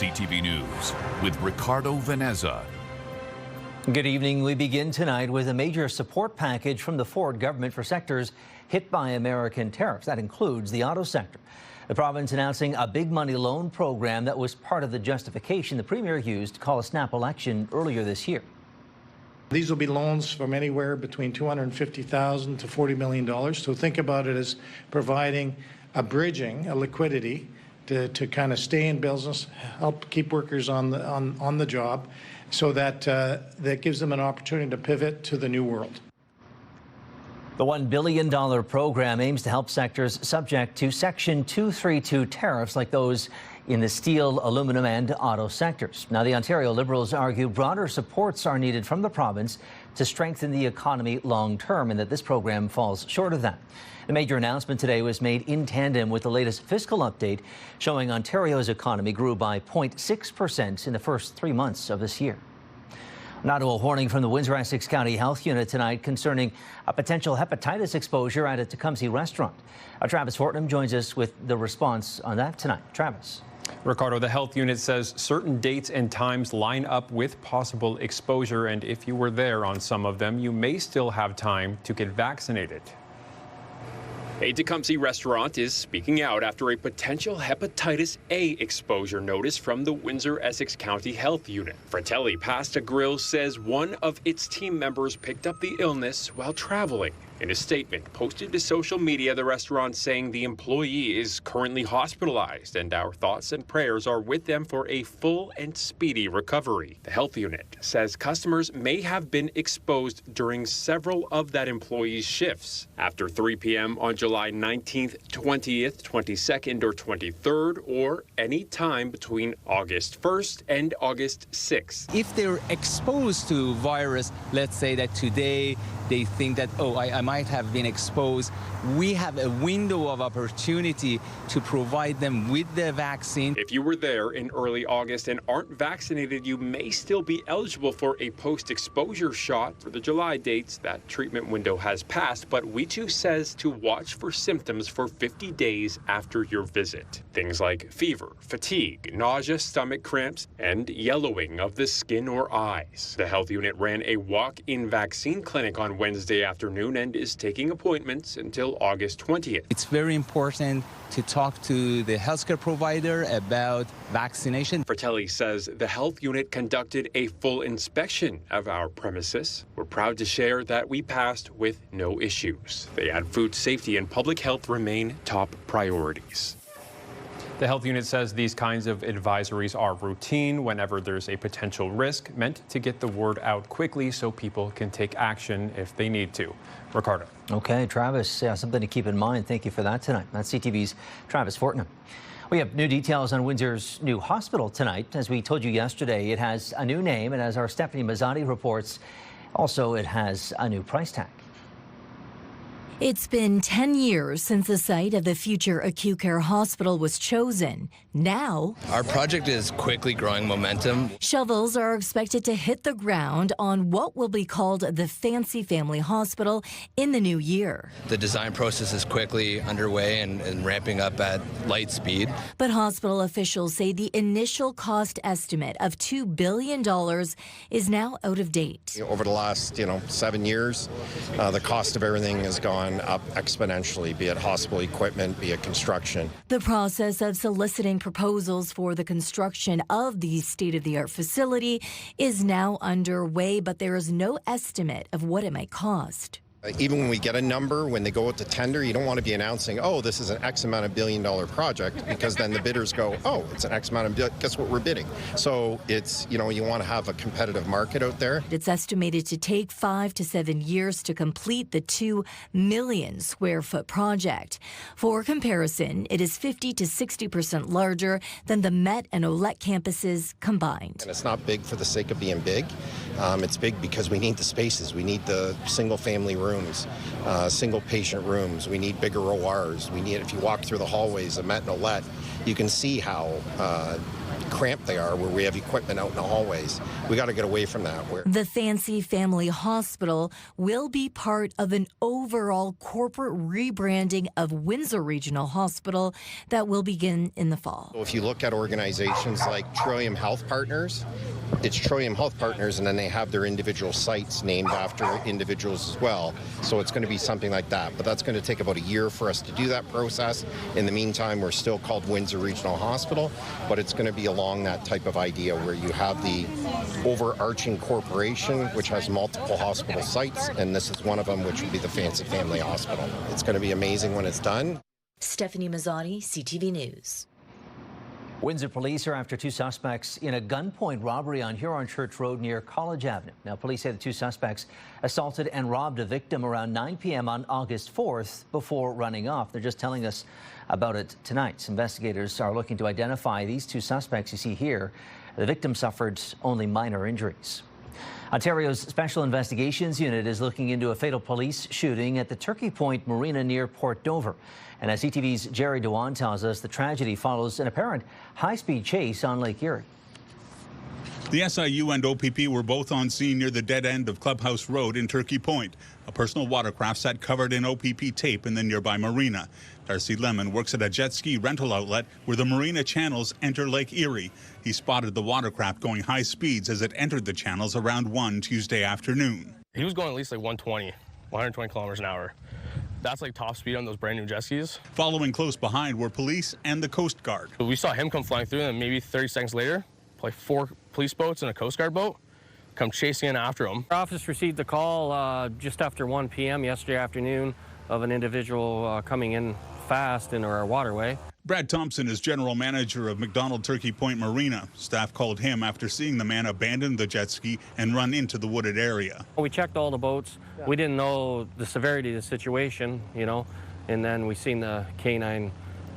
CTV News with Ricardo Veneza. Good evening. We begin tonight with a major support package from the Ford government for sectors hit by American tariffs. That includes the auto sector. The province announcing a big money loan program that was part of the justification the premier used to call a snap election earlier this year. These will be loans from anywhere between $250,000 to $40 million. So think about it as providing a liquidity to kind of stay in business, help keep workers on the job, so that that gives them an opportunity to pivot to the new world. The $1 billion program aims to help sectors subject to Section 232 tariffs like those in the steel, aluminum and auto sectors. Now, the Ontario Liberals argue broader supports are needed from the province to strengthen the economy long term, and that this program falls short of that. The major announcement today was made in tandem with the latest fiscal update showing Ontario's economy grew by 0.6% in the first 3 months of this year. Now to a warning from the Windsor-Essex County Health Unit tonight concerning a potential hepatitis exposure at a Tecumseh restaurant. Travis Fortnum joins us with the response on that tonight. Travis. Ricardo, the health unit says certain dates and times line up with possible exposure, and if you were there on some of them, you may still have time to get vaccinated. A Tecumseh restaurant is speaking out after a potential hepatitis A exposure notice from the Windsor-Essex County Health Unit. Fratelli Pasta Grill says one of its team members picked up the illness while traveling. In a statement posted to social media, the restaurant saying the employee is currently hospitalized and our thoughts and prayers are with them for a full and speedy recovery. The health unit says customers may have been exposed during several of that employee's shifts. After 3 p.m. on July 19th, 20th, 22nd, or 23rd, or any time between August 1st and August 6th. If they're exposed to virus, let's say that today they think that, oh, I might have been exposed, we have a window of opportunity to provide them with the vaccine. If you were there in early August and aren't vaccinated, you may still be eligible for a post-exposure shot. For the July dates, that treatment window has passed, but WE2 says to watch for symptoms for 50 days after your visit. Things like fever, fatigue, nausea, stomach cramps, and yellowing of the skin or eyes. The health unit ran a walk-in vaccine clinic on Wednesday afternoon and is taking appointments until August 20th. It's very important to talk to the healthcare provider about vaccination. Fratelli says the health unit conducted a full inspection of our premises. We're proud to share that we passed with no issues. They add food safety and public health remain top priorities. The health unit says these kinds of advisories are routine whenever there's a potential risk, meant to get the word out quickly so people can take action if they need to. Ricardo. Okay, Travis, yeah, something to keep in mind. Thank you for that tonight. That's CTV's Travis Fortnum. We have new details on Windsor's new hospital tonight. As we told you yesterday, it has a new name, and as our Stephanie Mazzotti reports, also it has a new price tag. It's been 10 years since the site of the future acute care hospital was chosen. Now, our project is quickly growing momentum. Shovels are expected to hit the ground on what will be called the Fancy Family Hospital in the new year. The design process is quickly underway and ramping up at light speed. But hospital officials say the initial cost estimate of $2 billion is now out of date. Over the last, 7 years, the cost of everything has gone up exponentially, be it hospital equipment, be it construction. The process of soliciting proposals for the construction of the state-of-the-art facility is now underway, but there is no estimate of what it might cost. Even when we get a number, when they go out to tender, you don't want to be announcing, oh, this is an X amount of billion-dollar project, because then the bidders go, oh, it's an X amount of, guess what we're bidding. So it's, you want to have a competitive market out there. It's estimated to take 5 to 7 years to complete the 2 million square foot project. For comparison, it is 50 to 60% larger than the Met and Olette campuses combined. And it's not big for the sake of being big. It's big because we need the spaces. We need the single-family rooms, single patient rooms. We need bigger ORs. We need, if you walk through the hallways of Met and Olette, you can see how cramped they are, where we have equipment out in the hallways. We got to get away from that. The fancy family hospital will be part of an overall corporate rebranding of Windsor Regional Hospital that will begin in the fall. If you look at organizations like Trillium Health Partners, it's Trillium Health Partners, and then they have their individual sites named after individuals as well. So it's going to be something like that. But that's going to take about a year for us to do that process. In the meantime, we're still called Windsor Regional Hospital, but it's going to be along that type of idea where you have the overarching corporation, which has multiple hospital sites, and this is one of them, which would be the Fancy Family Hospital. It's going to be amazing when it's done. Stephanie Mazzotti, CTV News. Windsor police are after two suspects in a gunpoint robbery on Huron Church Road near College Avenue. Now, police say the two suspects assaulted and robbed a victim around 9 p.m. on August 4th before running off. They're just telling us about it tonight. Investigators are looking to identify these two suspects you see here. The victim suffered only minor injuries. Ontario's Special Investigations Unit is looking into a fatal police shooting at the Turkey Point Marina near Port Dover. And as CTV's Jerry Dewan tells us, the tragedy follows an apparent high-speed chase on Lake Erie. The SIU and OPP were both on scene near the dead end of Clubhouse Road in Turkey Point. A personal watercraft sat covered in OPP tape in the nearby marina. Darcy Lemon works at a jet ski rental outlet where the marina channels enter Lake Erie. He spotted the watercraft going high speeds as it entered the channels around 1 Tuesday afternoon. He was going at least like 120 kilometers an hour. That's like top speed on those brand new jet skis. Following close behind were police and the Coast Guard. We saw him come flying through, and maybe 30 seconds later, like 4 police boats and a Coast Guard boat come chasing in after him. Our office received a call just after 1 p.m. yesterday afternoon of an individual coming in fast into our waterway. Brad Thompson is general manager of McDonald Turkey Point Marina. Staff called him after seeing the man abandon the jet ski and run into the wooded area. We checked all the boats. We didn't know the severity of the situation, and then we seen the K9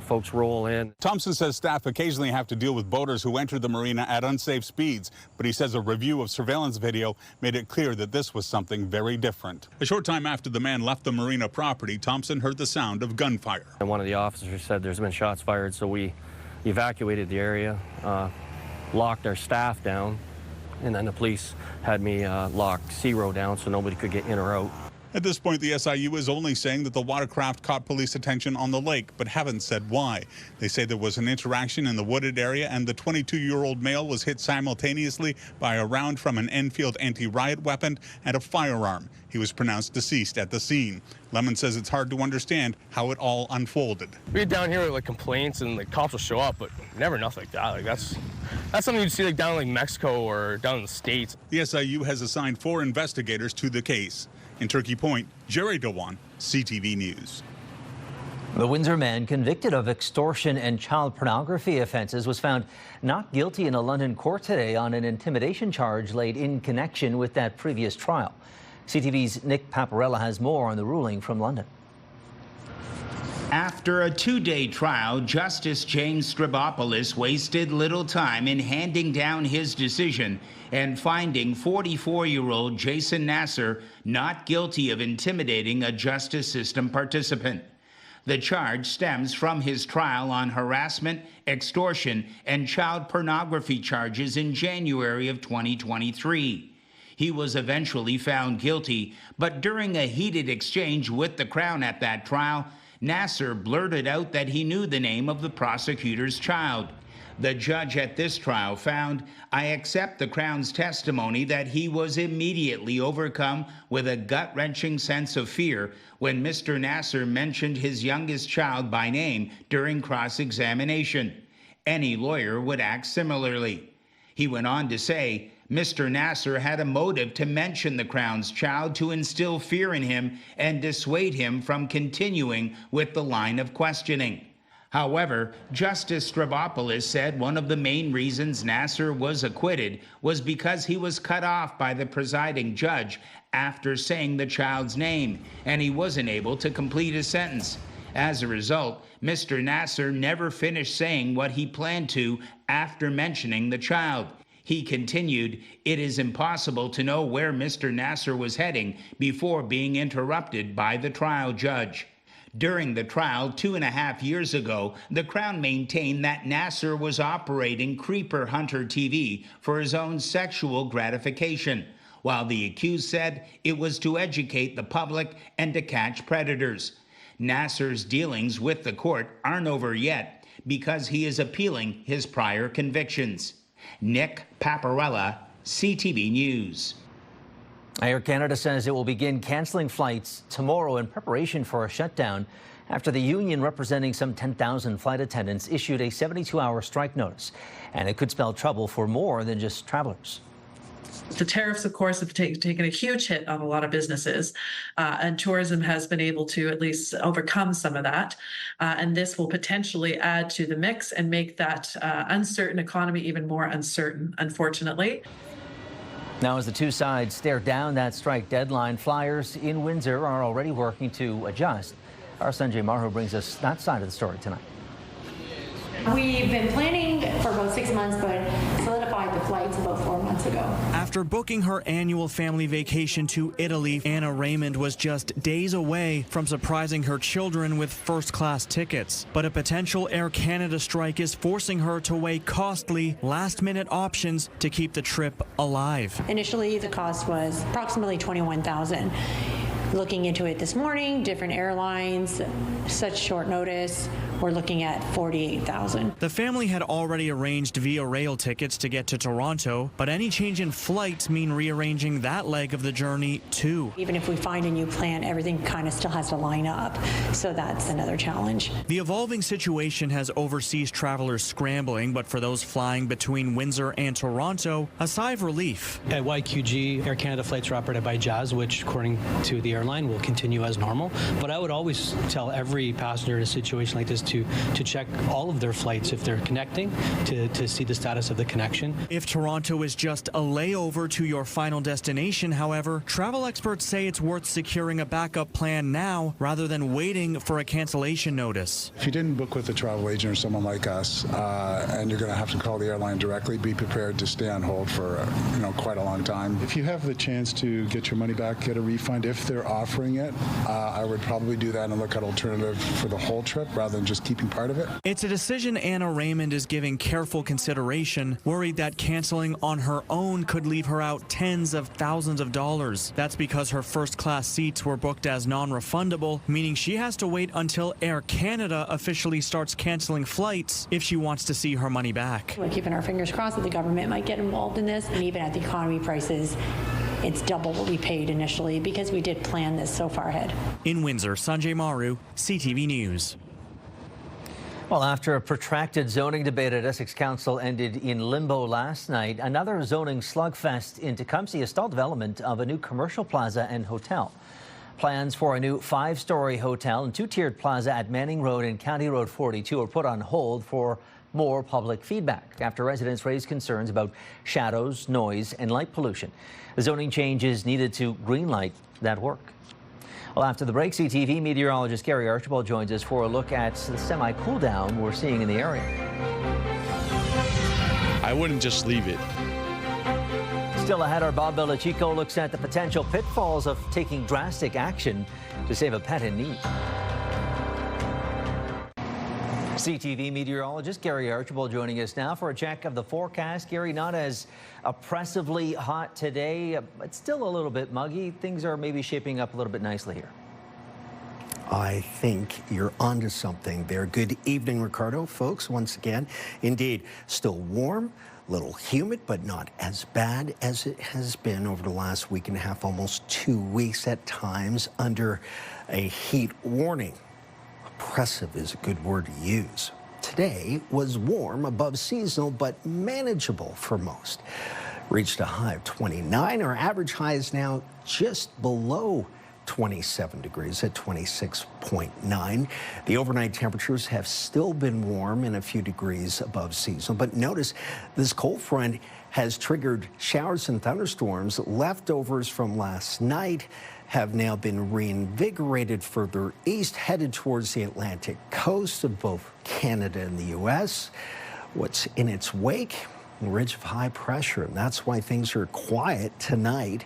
folks roll in. Thompson says staff occasionally have to deal with boaters who enter the marina at unsafe speeds, but he says a review of surveillance video made it clear that this was something very different. A short time after the man left the marina property, Thompson heard the sound of gunfire. And one of the officers said there's been shots fired, so we evacuated the area, locked our staff down, and then the police had me lock C-row down so nobody could get in or out. At this point, the SIU is only saying that the watercraft caught police attention on the lake, but haven't said why. They say there was an interaction in the wooded area, and the 22-year-old male was hit simultaneously by a round from an Enfield anti-riot weapon and a firearm. He was pronounced deceased at the scene. Lemon says it's hard to understand how it all unfolded. We get down here with like complaints, and like cops will show up, but never nothing like that. Like that's something you'd see like down in like Mexico or down in the States. The SIU has assigned 4 investigators to the case. In Turkey Point, Jerry Dewan, CTV News. The Windsor man convicted of extortion and child pornography offenses was found not guilty in a London court today on an intimidation charge laid in connection with that previous trial. CTV's Nick Paparella has more on the ruling from London. After a 2-day trial, Justice James Strabopoulos wasted little time in handing down his decision and finding 44-year-old Jason Nasser not guilty of intimidating a justice system participant. The charge stems from his trial on harassment, extortion, and child pornography charges in January of 2023. He was eventually found guilty, but during a heated exchange with the Crown at that trial, Nasser blurted out that he knew the name of the prosecutor's child. The judge at this trial found, "I accept the Crown's testimony that he was immediately overcome with a gut-wrenching sense of fear when Mr. Nasser mentioned his youngest child by name during cross-examination. Any lawyer would act similarly." He went on to say, Mr. Nasser had a motive to mention the Crown's child to instill fear in him and dissuade him from continuing with the line of questioning. However, Justice Strabopoulos said one of the main reasons Nasser was acquitted was because he was cut off by the presiding judge after saying the child's name, and he wasn't able to complete his sentence. As a result, Mr. Nasser never finished saying what he planned to after mentioning the child. He continued, "It is impossible to know where Mr. Nasser was heading before being interrupted by the trial judge." During the trial 2.5 years ago, the Crown maintained that Nasser was operating Creeper Hunter TV for his own sexual gratification, while the accused said it was to educate the public and to catch predators. Nasser's dealings with the court aren't over yet because he is appealing his prior convictions. Nick Paparella, CTV News. Air Canada says it will begin canceling flights tomorrow in preparation for a shutdown after the union representing some 10,000 flight attendants issued a 72-hour strike notice. And it could spell trouble for more than just travelers. The tariffs, of course, have taken a huge hit on a lot of businesses, and tourism has been able to at least overcome some of that. And this will potentially add to the mix and make that uncertain economy even more uncertain, unfortunately. Now, as the two sides stare down that strike deadline, flyers in Windsor are already working to adjust. Our Sanjay Maru brings us that side of the story tonight. We've been planning for about 6 months, but solidified the flights about 4 months ago. After booking her annual family vacation to Italy, Anna Raymond was just days away from surprising her children with first-class tickets. But a potential Air Canada strike is forcing her to weigh costly, last-minute options to keep the trip alive. Initially, the cost was approximately $21,000. Looking into it this morning, different airlines, such short notice, we're looking at $48,000. The family had already arranged via rail tickets to get to Toronto, but any change in flights mean rearranging that leg of the journey too. Even if we find a new plan, everything kind of still has to line up, so that's another challenge. The evolving situation has overseas travelers scrambling, but for those flying between Windsor and Toronto, a sigh of relief. At YQG, Air Canada flights are operated by Jazz, which according to the airline will continue as normal. But I would always tell every passenger in a situation like this to check all of their flights if they're connecting to see the status of the connection. If Toronto is just a layover to your final destination, however, travel experts say it's worth securing a backup plan now rather than waiting for a cancellation notice. If you didn't book with a travel agent or someone like us, and you're going to have to call the airline directly, be prepared to stay on hold for quite a long time. If you have the chance to get your money back, get a refund, if they're offering it, I would probably do that and look at alternative for the whole trip rather than just keeping part of it. It's a decision Anna Raymond is giving careful consideration, worried that canceling on her own could leave her out tens of thousands of dollars. That's because her first-class seats were booked as non-refundable, meaning she has to wait until Air Canada officially starts canceling flights if she wants to see her money back. We're keeping our fingers crossed that the government might get involved in this, and even at the economy prices, it's double what we paid initially because we did plan this so far ahead. In Windsor, Sanjay Maru, CTV News. Well, after a protracted zoning debate at Essex Council ended in limbo last night, another zoning slugfest in Tecumseh has stalled development of a new commercial plaza and hotel. Plans for a new 5-story hotel and 2-tiered plaza at Manning Road and County Road 42 are put on hold for more public feedback after residents raised concerns about shadows, noise, and light pollution. The zoning changes needed to greenlight that work. Well, after the break, CTV meteorologist Gary Archibald joins us for a look at the semi-cool down we're seeing in the area. I wouldn't just leave it. Still ahead, our Bob Belichico looks at the potential pitfalls of taking drastic action to save a pet in need. CTV meteorologist Gary Archibald joining us now for a check of the forecast. Gary, not as oppressively hot today, but still a little bit muggy. Things are maybe shaping up a little bit nicely here. I think you're onto something there. Good evening, Ricardo, folks, once again. Indeed, still warm, a little humid, but not as bad as it has been over the last week and a half, almost 2 weeks at times under a heat warning. Oppressive is a good word to use. Today was warm, above seasonal, but manageable for most. Reached a high of 29. Our average high is now just below 27 degrees at 26.9. The overnight temperatures have still been warm and a few degrees above seasonal. But notice this cold front has triggered showers and thunderstorms. Leftovers from last night have now been reinvigorated further east, headed towards the Atlantic coast of both Canada and the U.S. What's in its wake? ridge of high pressure, and that's why things are quiet tonight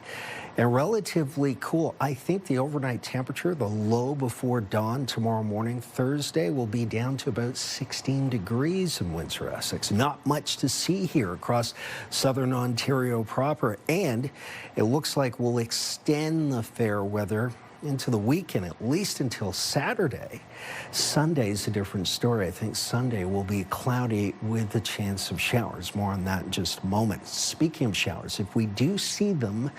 and relatively cool. I think the overnight temperature, the low before dawn tomorrow morning, Thursday, will be down to about 16 degrees in Windsor, Essex. Not much to see here across southern Ontario proper, and it looks like we'll extend the fair weather into the weekend, at least until Saturday. Sunday's a different story. I think Sunday will be cloudy with the chance of showers. More on that in just a moment. Speaking of showers, if we do see them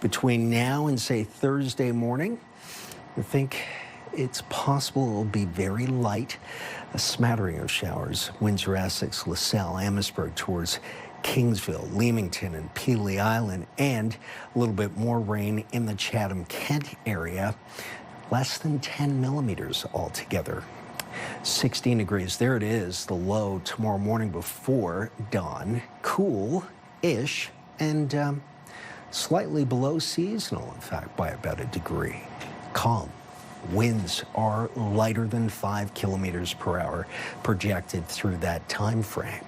between now and, say, Thursday morning, I think it's possible it'll be very light. A smattering of showers. Windsor, Essex, LaSalle, Amherstburg towards Kingsville, Leamington, and Pelee Island, and a little bit more rain in the Chatham-Kent area. Less than 10 millimeters altogether. 16 degrees. There it is, the low tomorrow morning before dawn. Cool-ish and slightly below seasonal, in fact, by about a degree. Calm. Winds are lighter than 5 kilometers per hour projected through that time frame.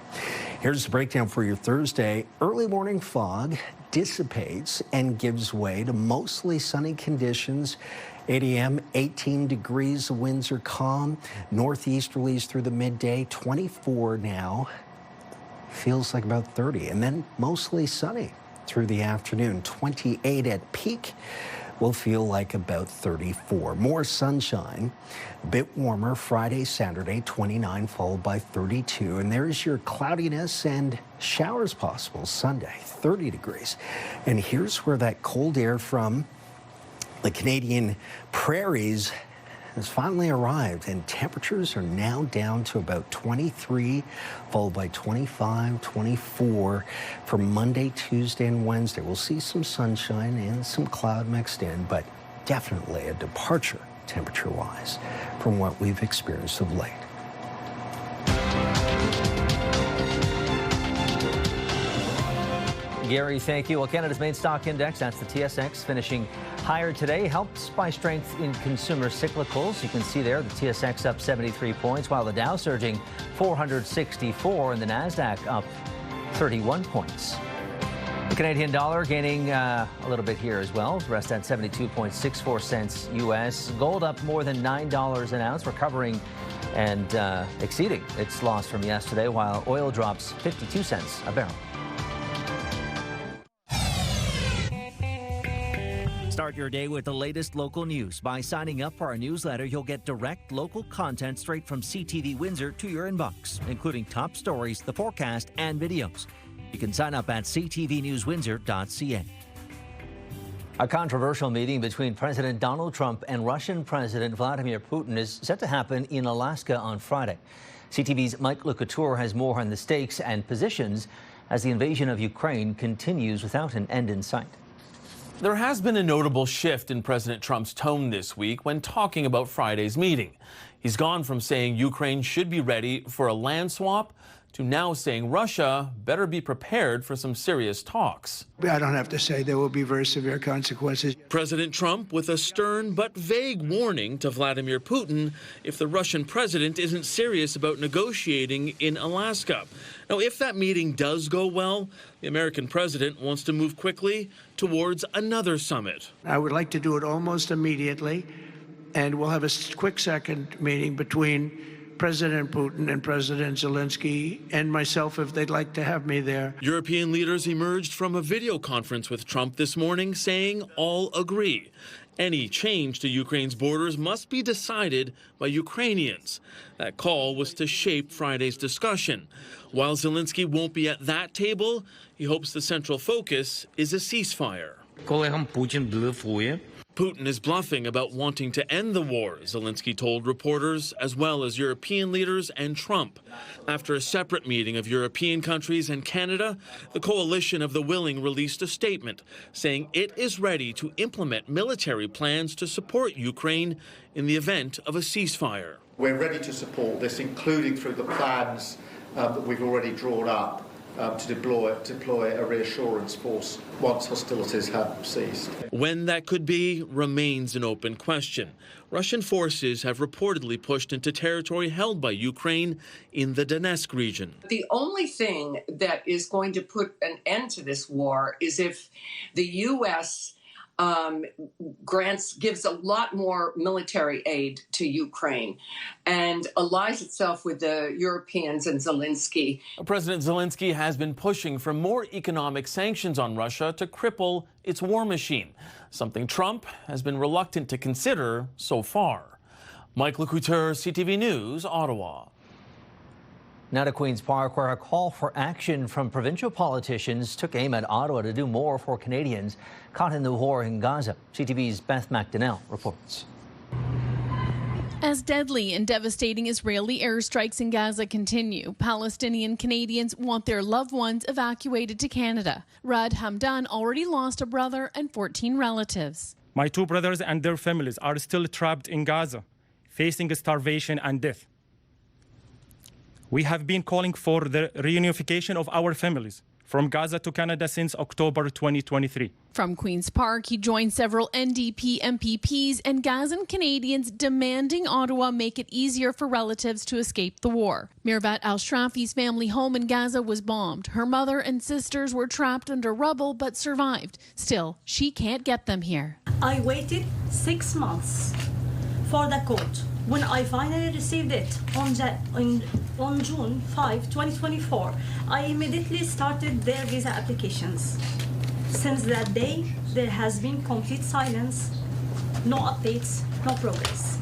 Here's the breakdown for your Thursday. Early morning fog dissipates and gives way to mostly sunny conditions. 8 a.m., 18 degrees, the winds are calm. Northeasterlies through the midday, 24 now. Feels like about 30, and then mostly sunny through the afternoon. 28 at peak. Will feel like about 34. More sunshine, a bit warmer Friday, Saturday, 29, followed by 32. And there's your cloudiness and showers possible Sunday, 30 degrees. And here's where that cold air from the Canadian prairies has finally arrived, and temperatures are now down to about 23, followed by 25, 24 for Monday, Tuesday, and Wednesday. We'll see some sunshine and some cloud mixed in, but definitely a departure temperature-wise from what we've experienced of late. Gary, thank you. Well, Canada's main stock index, that's the TSX, finishing higher today, helped by strength in consumer cyclicals. You can see there the TSX up 73 points, while the Dow surging 464 and the NASDAQ up 31 points. The Canadian dollar gaining a little bit here as well, rest at 72.64 cents U.S. Gold up more than $9 an ounce, recovering and exceeding its loss from yesterday, while oil drops 52 cents a barrel. Start your day with the latest local news. By signing up for our newsletter, you'll get direct local content straight from CTV Windsor to your inbox, including top stories, the forecast, and videos. You can sign up at ctvnewswindsor.ca. A controversial meeting between President Donald Trump and Russian President Vladimir Putin is set to happen in Alaska on Friday. CTV's Mike LeCouture has more on the stakes and positions as the invasion of Ukraine continues without an end in sight. There has been a notable shift in President Trump's tone this week when talking about Friday's meeting. He's gone from saying Ukraine should be ready for a land swap to now saying Russia better be prepared for some serious talks. I don't have to say there will be very severe consequences. President Trump with a stern but vague warning to Vladimir Putin if the Russian president isn't serious about negotiating in Alaska. Now, if that meeting does go well, the American president wants to move quickly towards another summit. I would like to do it almost immediately, and we'll have a quick second meeting between President Putin and President Zelensky and myself if they'd like to have me there. European leaders emerged from a video conference with Trump this morning saying all agree. Any change to Ukraine's borders must be decided by Ukrainians. That call was to shape Friday's discussion. While Zelensky won't be at that table, he hopes the central focus is a ceasefire. Putin is bluffing about wanting to end the war, Zelensky told reporters, as well as European leaders and Trump. After a separate meeting of European countries and Canada, the Coalition of the Willing released a statement saying it is ready to implement military plans to support Ukraine in the event of a ceasefire. We're ready to support this, including through the plans that we've already drawn up to deploy a reassurance force once hostilities have ceased. When that could be remains an open question. Russian forces have reportedly pushed into territory held by Ukraine in the Donetsk region. The only thing that is going to put an end to this war is if the U.S. gives a lot more military aid to Ukraine and allies itself with the Europeans and Zelensky. President Zelensky has been pushing for more economic sanctions on Russia to cripple its war machine, something Trump has been reluctant to consider so far. Mike LeCouteur, CTV News, Ottawa. Now to Queen's Park, where a call for action from provincial politicians took aim at Ottawa to do more for Canadians caught in the war in Gaza. CTV's Beth McDonnell reports. As deadly and devastating Israeli airstrikes in Gaza continue, Palestinian Canadians want their loved ones evacuated to Canada. Rad Hamdan already lost a brother and 14 relatives. My 2 brothers and their families are still trapped in Gaza, facing starvation and death. We have been calling for the reunification of our families from Gaza to Canada since October 2023. From Queen's Park, he joined several NDP MPPs and Gazan Canadians demanding Ottawa make it easier for relatives to escape the war. Mirvat Al-Shrafi's family home in Gaza was bombed. Her mother and sisters were trapped under rubble but survived. Still, she can't get them here. I waited 6 months for the code. When I finally received it on June 5, 2024, I immediately started their visa applications. Since that day, there has been complete silence, no updates, no progress.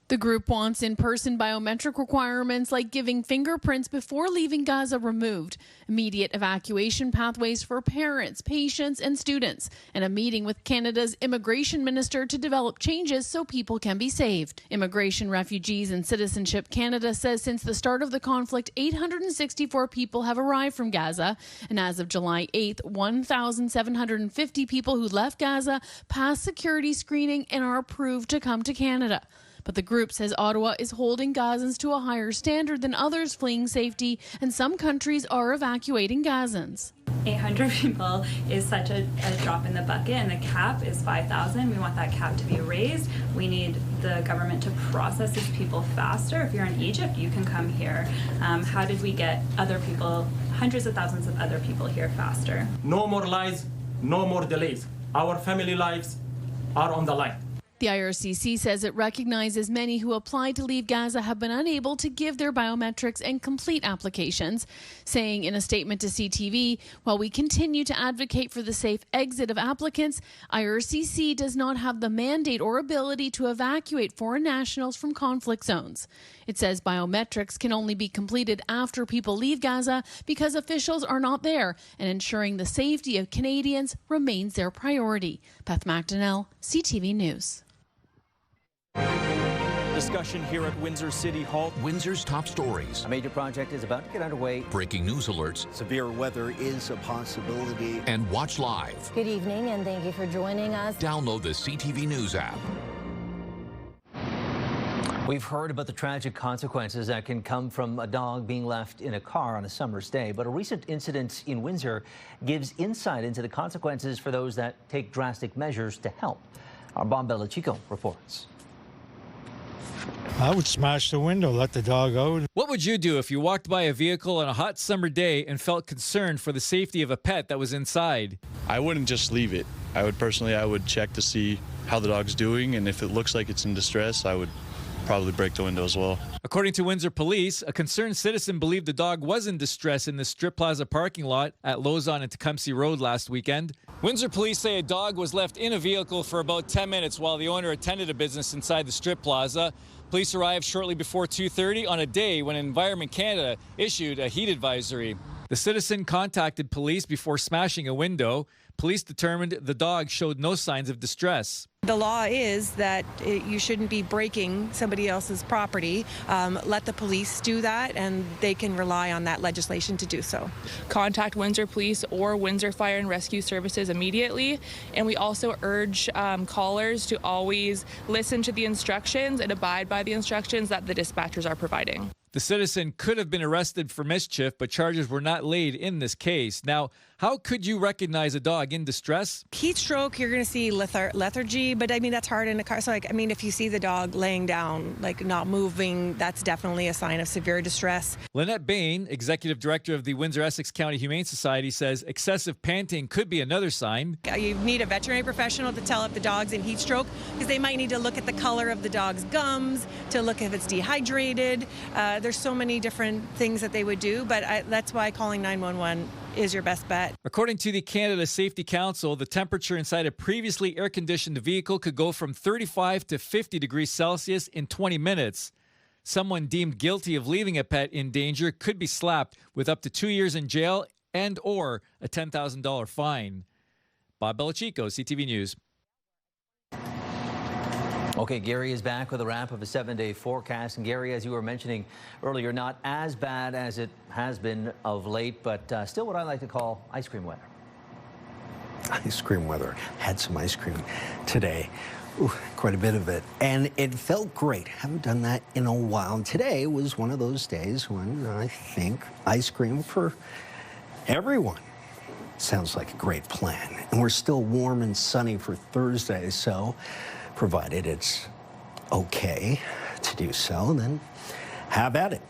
The group wants in-person biometric requirements like giving fingerprints before leaving Gaza removed, immediate evacuation pathways for parents, patients, and students, and a meeting with Canada's immigration minister to develop changes so people can be saved. Immigration, Refugees, and Citizenship Canada says since the start of the conflict, 864 people have arrived from Gaza, and as of July 8th, 1,750 people who left Gaza passed security screening and are approved to come to Canada. But the group says Ottawa is holding Gazans to a higher standard than others fleeing safety, and some countries are evacuating Gazans. 800 people is such a drop in the bucket, and the cap is 5,000. We want that cap to be raised. We need the government to process these people faster. If you're in Egypt, you can come here. How did we get other people, hundreds of thousands of other people here faster? No more lies, no more delays. Our family lives are on the line. The IRCC says it recognizes many who applied to leave Gaza have been unable to give their biometrics and complete applications, saying in a statement to CTV, while we continue to advocate for the safe exit of applicants, IRCC does not have the mandate or ability to evacuate foreign nationals from conflict zones. It says biometrics can only be completed after people leave Gaza because officials are not there, and ensuring the safety of Canadians remains their priority. Beth McDonnell, CTV News. Discussion here at Windsor City Hall. Windsor's top stories. A major project is about to get underway. Breaking news alerts. Severe weather is a possibility. And watch live. Good evening, and thank you for joining us. Download the CTV News app. We've heard about the tragic consequences that can come from a dog being left in a car on a summer's day, but a recent incident in Windsor gives insight into the consequences for those that take drastic measures to help. Our Bob Belichico reports. I would smash the window, let the dog out. What would you do if you walked by a vehicle on a hot summer day and felt concerned for the safety of a pet that was inside? I wouldn't just leave it. I would check to see how the dog's doing, and if it looks like it's in distress, I would probably break the window as well. According to Windsor Police, a concerned citizen believed the dog was in distress in the Strip Plaza parking lot at Lozon and Tecumseh Road last weekend. Windsor Police say a dog was left in a vehicle for about 10 minutes while the owner attended a business inside the Strip Plaza. Police arrived shortly before 2:30 on a day when Environment Canada issued a heat advisory. The citizen contacted police before smashing a window. Police determined the dog showed no signs of distress. The law is that you shouldn't be breaking somebody else's property. Let the police do that, and they can rely on that legislation to do so. Contact Windsor Police or Windsor Fire and Rescue Services immediately. And we also urge callers to always listen to the instructions and abide by the instructions that the dispatchers are providing. The citizen could have been arrested for mischief, but charges were not laid in this case. Now, how could you recognize a dog in distress? Heat stroke, you're going to see lethargy, but I mean, that's hard in a car. So, like, I mean, if you see the dog laying down, like not moving, that's definitely a sign of severe distress. Lynette Bain, Executive Director of the Windsor-Essex County Humane Society, says excessive panting could be another sign. You need a veterinary professional to tell if the dog's in heat stroke, because they might need to look at the color of the dog's gums, to look if it's dehydrated. There's so many different things that they would do, but that's why calling 911 is your best bet. According to the Canada Safety Council, the temperature inside a previously air-conditioned vehicle could go from 35 to 50 degrees Celsius in 20 minutes. Someone deemed guilty of leaving a pet in danger could be slapped with up to 2 years in jail and or a $10,000 fine. Bob Belichico, CTV News. Okay, Gary is back with a wrap of a 7-day forecast. And Gary, as you were mentioning earlier, not as bad as it has been of late, but still what I like to call ice cream weather. Ice cream weather. Had some ice cream today. Ooh, quite a bit of it. And it felt great. Haven't done that in a while. And today was one of those days when I think ice cream for everyone sounds like a great plan. And we're still warm and sunny for Thursday, so provided it's okay to do so, then have at it.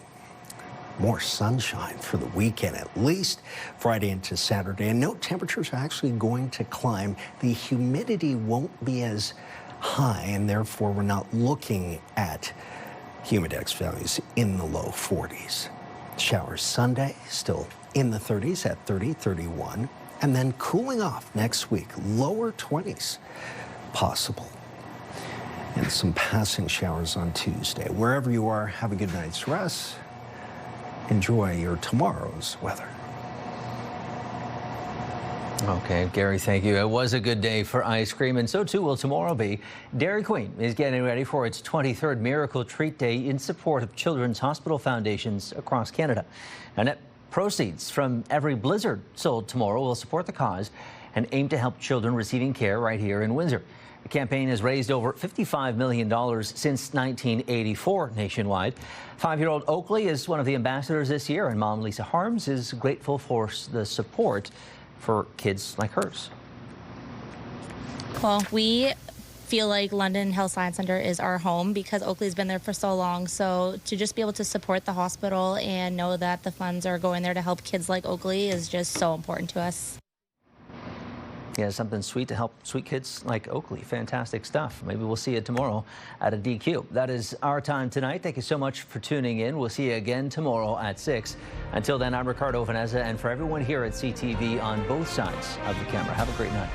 More sunshine for the weekend, at least Friday into Saturday. And note, temperatures are actually going to climb. The humidity won't be as high, and therefore we're not looking at humidex values in the low 40s. Showers Sunday, still in the 30s at 30, 31. And then cooling off next week, lower 20s possible. And some passing showers on Tuesday. Wherever you are, have a good night's rest. Enjoy your tomorrow's weather. Okay, Gary, thank you. It was a good day for ice cream, and so too will tomorrow be. Dairy Queen is getting ready for its 23rd Miracle Treat Day in support of children's hospital foundations across Canada. And net proceeds from every blizzard sold tomorrow will support the cause and aim to help children receiving care right here in Windsor. The campaign has raised over $55 million since 1984 nationwide. 5-year-old Oakley is one of the ambassadors this year, and mom Lisa Harms is grateful for the support for kids like hers. Well, we feel like London Health Science Centre is our home because Oakley's been there for so long. So to just be able to support the hospital and know that the funds are going there to help kids like Oakley is just so important to us. Yeah, something sweet to help sweet kids like Oakley. Fantastic stuff. Maybe we'll see you tomorrow at a DQ. That is our time tonight. Thank you so much for tuning in. We'll see you again tomorrow at 6. Until then, I'm Ricardo, Veneza, and for everyone here at CTV on both sides of the camera, have a great night.